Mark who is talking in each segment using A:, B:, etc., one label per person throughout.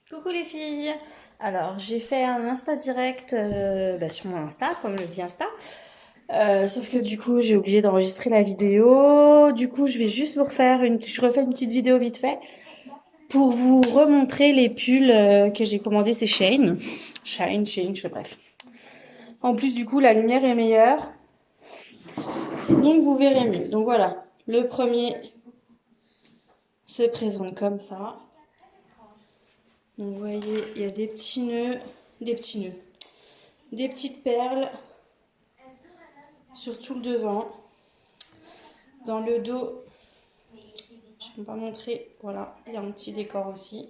A: Coucou les filles. Alors j'ai fait un Insta direct sur mon Insta, comme le dit Insta. Sauf que du coup j'ai oublié d'enregistrer la vidéo. Du coup je vais juste vous je refais une petite vidéo vite fait pour vous remontrer les pulls que j'ai commandés. C'est Shein. Shein, je sais bref. En plus du coup la lumière est meilleure, donc vous verrez mieux. Donc voilà, le premier se présente comme ça. Donc vous voyez, il y a des petites perles sur tout le devant. Dans le dos, je ne vais pas montrer, voilà, il y a un petit décor aussi.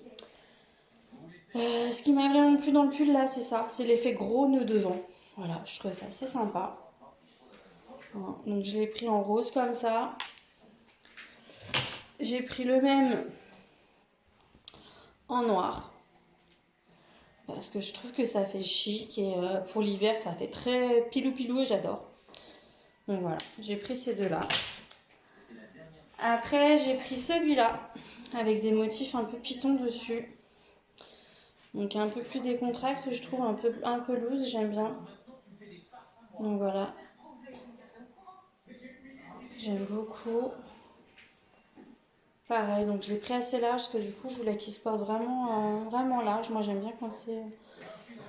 A: Ce qui m'a vraiment plu dans le pull là, c'est ça, c'est l'effet gros nœud devant. Voilà, je trouve ça assez sympa. Voilà, donc je l'ai pris en rose comme ça. J'ai pris le même en noir. Parce que je trouve que ça fait chic et pour l'hiver ça fait très pilou pilou et j'adore. Donc voilà, j'ai pris ces deux là. Après j'ai pris celui-là avec des motifs un peu pitons dessus. Donc un peu plus décontracté, je trouve un peu loose, j'aime bien. Donc voilà, j'aime beaucoup. Pareil, donc je l'ai pris assez large parce que du coup je voulais qu'il se porte vraiment large. Moi j'aime bien quand c'est...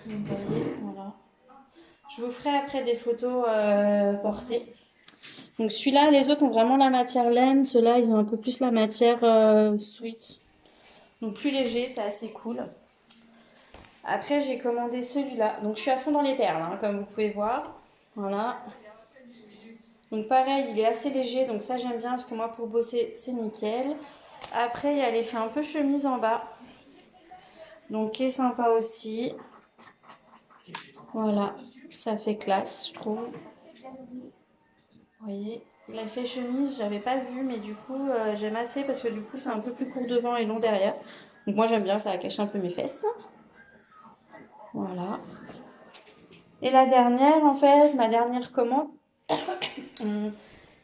A: Vous voyez, voilà. Je vous ferai après des photos portées. Donc celui-là, les autres ont vraiment la matière laine. Ceux-là, ils ont un peu plus la matière sweat. Donc plus léger, c'est assez cool. Après, j'ai commandé celui-là. Donc je suis à fond dans les perles, hein, comme vous pouvez voir. Voilà. Donc pareil, il est assez léger, donc ça j'aime bien parce que moi pour bosser c'est nickel. Après il y a l'effet un peu chemise en bas, donc qui est sympa aussi. Voilà, ça fait classe je trouve. Vous voyez, l'effet chemise j'avais pas vu, mais du coup j'aime assez parce que du coup c'est un peu plus court devant et long derrière. Donc moi j'aime bien, ça va cacher un peu mes fesses. Voilà. Et la dernière en fait, ma dernière commande,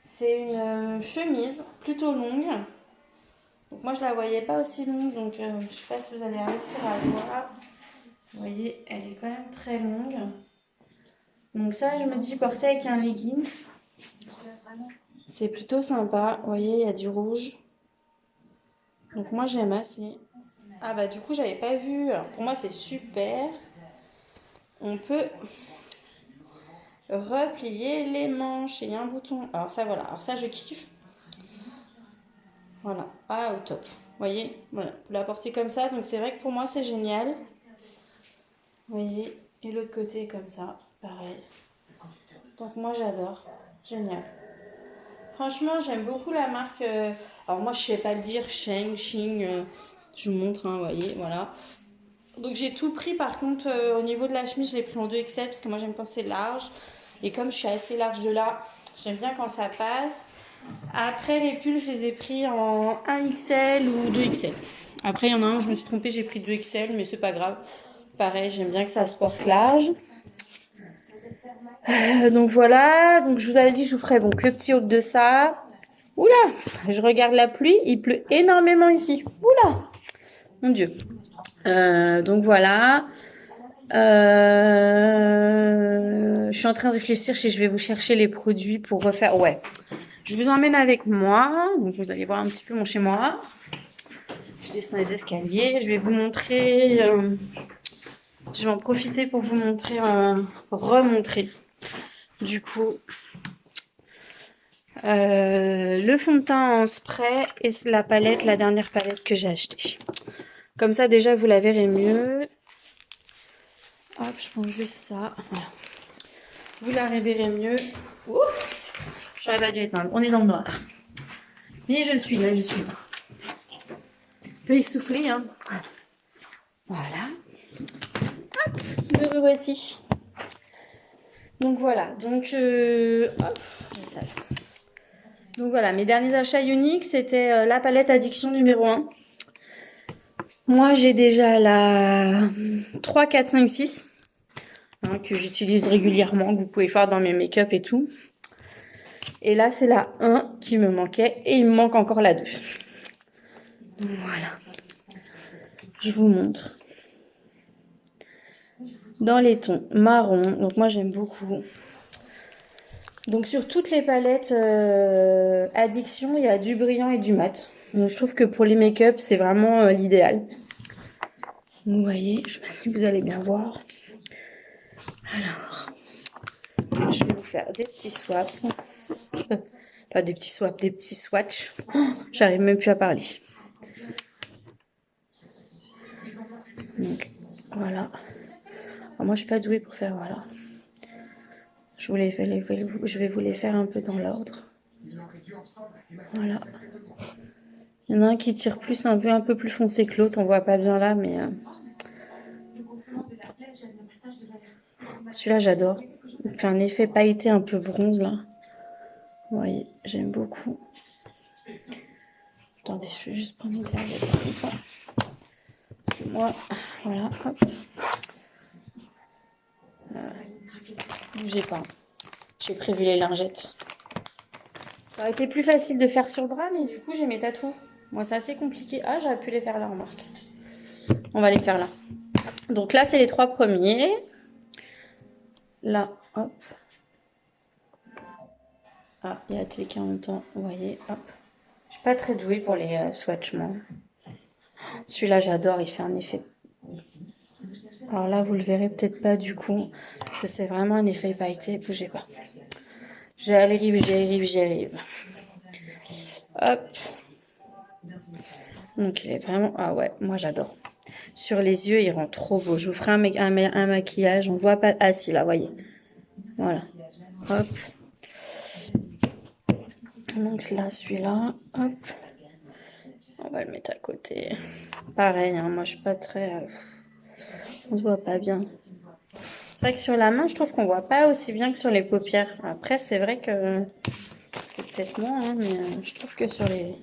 A: c'est une chemise plutôt longue. Donc moi je la voyais pas aussi longue, donc je sais pas si vous allez réussir à voir. Vous voyez, elle est quand même très longue. Donc ça, je me dis porter avec un leggings, c'est plutôt sympa. Vous voyez, il y a du rouge. Donc moi j'aime assez. Ah bah du coup j'avais pas vu. Alors pour moi c'est super. On peut replier les manches et il y a un bouton. Alors ça voilà, alors ça je kiffe. Voilà, ah au top. Vous voyez, voilà, vous la porter comme ça. Donc c'est vrai que pour moi c'est génial. Vous voyez, et l'autre côté comme ça, pareil. Donc moi j'adore, génial. Franchement j'aime beaucoup la marque. Alors moi je sais pas le dire, Sheng, Xing, je vous montre, hein, vous voyez, voilà. Donc j'ai tout pris par contre au niveau de la chemise, je l'ai pris en 2XL parce que moi j'aime quand c'est large. Et comme je suis assez large de là, j'aime bien quand ça passe. Après les pulls je les ai pris en 1XL ou 2XL. Après il y en a un où je me suis trompée, j'ai pris 2XL mais c'est pas grave. Pareil, j'aime bien que ça se porte large. Donc voilà, donc je vous avais dit je vous ferai donc le petit haut de ça. Oula, je regarde la pluie, il pleut énormément ici. Oula, mon Dieu. Donc voilà. Je suis en train de réfléchir si je vais vous chercher les produits pour refaire. Ouais, je vous emmène avec moi. Donc vous allez voir un petit peu mon chez moi. Je descends les escaliers. Je vais vous montrer. Je vais en profiter pour vous montrer, remontrer. Du coup, le fond de teint en spray et la palette, la dernière palette que j'ai achetée. Comme ça, déjà, vous la verrez mieux. Hop, je prends juste ça. Voilà. Vous la verrez mieux. Ouf, j'aurais pas dû éteindre. On est dans le noir. Mais je suis là, je suis là. Je peux essouffler, hein. Voilà. Hop, me revoici. Donc voilà. Donc, hop, la salle. Donc voilà, mes derniers achats uniques, c'était la palette Addiction numéro 1. Moi, j'ai déjà la 3, 4, 5, 6 hein, que j'utilise régulièrement, que vous pouvez faire dans mes make-up et tout. Et là, c'est la 1 qui me manquait et il me manque encore la 2. Voilà. Je vous montre. dans les tons marron. Donc moi j'aime beaucoup. Donc sur toutes les palettes Addiction, il y a du brillant et du mat. Donc je trouve que pour les make-up, c'est vraiment l'idéal. Vous voyez, je sais pas si vous allez bien voir. Alors, je vais vous faire des petits swaps. Pas des petits swaps, des petits swatchs. Oh, j'arrive même plus à parler. Donc, voilà. Alors, moi, je suis pas douée pour faire, voilà. Je vais vous les faire un peu dans l'ordre. Voilà. Il y en a un qui tire plus, un peu plus foncé que l'autre. On voit pas bien là, mais... Celui-là, j'adore. Il fait un effet pailleté un peu bronze, là. Vous voyez, j'aime beaucoup. Attendez, je vais juste prendre une serviette en même temps. Parce que moi, voilà, hop. Bougez pas. J'ai prévu les lingettes. Ça aurait été plus facile de faire sur le bras, mais du coup, j'ai mes tatous. Moi, c'est assez compliqué. Ah, j'aurais pu les faire là, remarque. On va les faire là. Donc là, c'est les 3 premiers. Là, hop. Ah, il y a la télé qui en même temps. Vous voyez, hop. Je suis pas très douée pour les swatchements. Celui-là, j'adore. Il fait un effet. Alors là, vous le verrez peut-être pas du coup. Parce que c'est vraiment un effet pailleté. Bougez pas. J'y arrive. Hop. Donc il est vraiment... Ah ouais, moi j'adore. Sur les yeux, il rend trop beau. Je vous ferai un maquillage. On voit pas... Ah si, là, voyez. Voilà. Hop. Donc là, celui-là. Hop. On va le mettre à côté. Pareil, hein, moi je suis pas très... On se voit pas bien. C'est vrai que sur la main, je trouve qu'on voit pas aussi bien que sur les paupières. Après, c'est vrai que... C'est peut-être moi, hein, mais je trouve que sur les...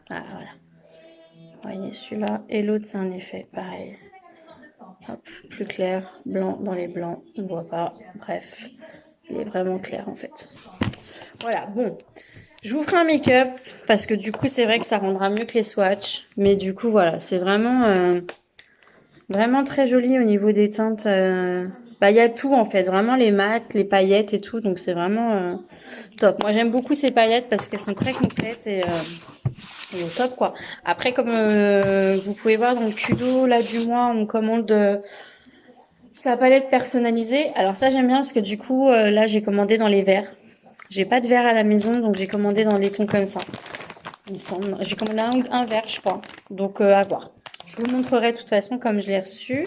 A: Ah, voilà. Vous voyez, celui-là et l'autre, c'est un effet pareil. Hop, plus clair, blanc dans les blancs, on ne voit pas. Bref, il est vraiment clair en fait. Voilà, bon. Je vous ferai un make-up parce que du coup, c'est vrai que ça rendra mieux que les swatchs. Mais du coup, voilà, c'est vraiment très joli au niveau des teintes. Bah, il y a tout en fait, vraiment les mats, les paillettes et tout. Donc, c'est vraiment top. Moi, j'aime beaucoup ces paillettes parce qu'elles sont très complètes et au top quoi. Après, comme vous pouvez voir dans le Kudo, là du mois, on commande sa palette personnalisée. Alors ça, j'aime bien parce que du coup, là, j'ai commandé dans les verres. J'ai pas de verre à la maison, donc j'ai commandé dans les tons comme ça. Il me semble. J'ai commandé un verre, je crois. Donc, à voir. Je vous montrerai de toute façon comme je l'ai reçu.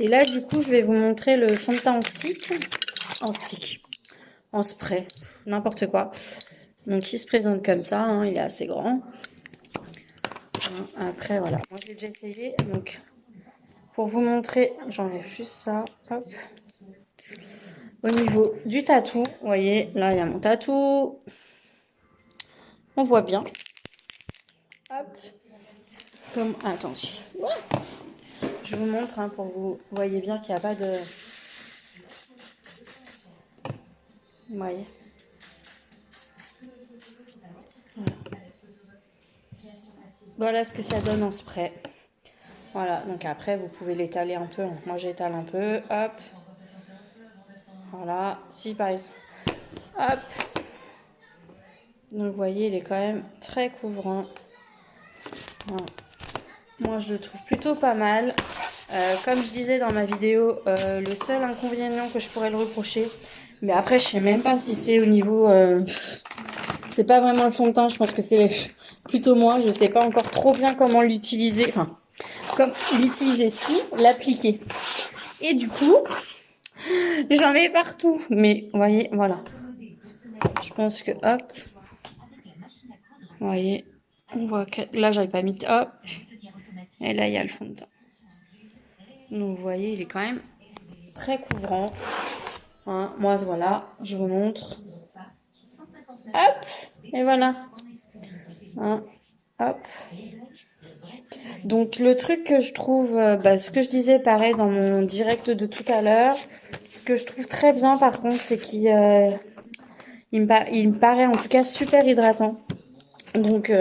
A: Et là, du coup, je vais vous montrer le fond de teint en stick. En spray. N'importe quoi. Donc, il se présente comme ça. Hein, il est assez grand. Après, voilà. Moi, je l'ai déjà essayé. Donc, pour vous montrer, j'enlève juste ça. Hop. Au niveau du tatou, vous voyez, là, il y a mon tatou. On voit bien. Hop. Comme, attendez. Je vous montre hein, pour que vous voyez bien qu'il n'y a pas de... Vous voyez. Voilà ce que ça donne en spray. Voilà, donc après, vous pouvez l'étaler un peu. Moi, j'étale un peu. Hop. Voilà. Si, par exemple. Hop. Donc, vous voyez, il est quand même très couvrant. Voilà. Moi, je le trouve plutôt pas mal. Comme je disais dans ma vidéo, le seul inconvénient que je pourrais le reprocher, mais après, je sais même pas si c'est au niveau... c'est pas vraiment le fond de teint, je pense que c'est plutôt moi. Je sais pas encore trop bien comment l'utiliser. Enfin, comme l'utiliser si, l'appliquer. Et du coup, j'en mets partout. Mais, vous voyez, voilà. Je pense que, hop. Vous voyez, on voit que là, j'avais pas mis... Hop. Et là, il y a le fond de teint. Donc, vous voyez, il est quand même très couvrant. Hein, moi, voilà, je vous montre. Hop. Et voilà. Hein, hop. Donc, le truc que je trouve... ce que je disais, pareil, dans mon direct de tout à l'heure. Ce que je trouve très bien, par contre, c'est qu'il... il me paraît en tout cas super hydratant. Donc,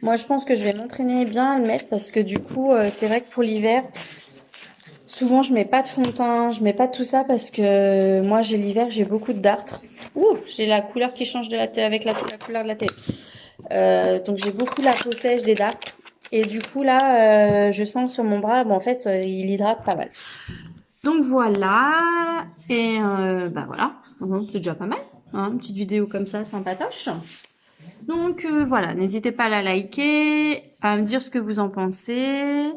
A: moi, je pense que je vais m'entraîner bien à le mettre parce que du coup, c'est vrai que pour l'hiver, souvent, je mets pas de fond de teint, je mets pas tout ça parce que moi, j'ai l'hiver, j'ai beaucoup de dartres. Ouh, j'ai la couleur qui change de la télé avec la couleur de la télé. Donc, j'ai beaucoup la peau sèche des dartres. Et du coup, là, je sens sur mon bras, bon, en fait, il hydrate pas mal. Donc voilà, et bah voilà, c'est déjà pas mal, hein, une petite vidéo comme ça, sympatoche. Donc voilà, n'hésitez pas à la liker, à me dire ce que vous en pensez.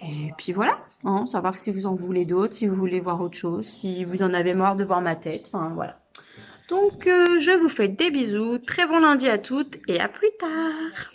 A: Et puis voilà, hein, savoir si vous en voulez d'autres, si vous voulez voir autre chose, si vous en avez marre de voir ma tête, enfin voilà. Donc je vous fais des bisous, très bon lundi à toutes et à plus tard.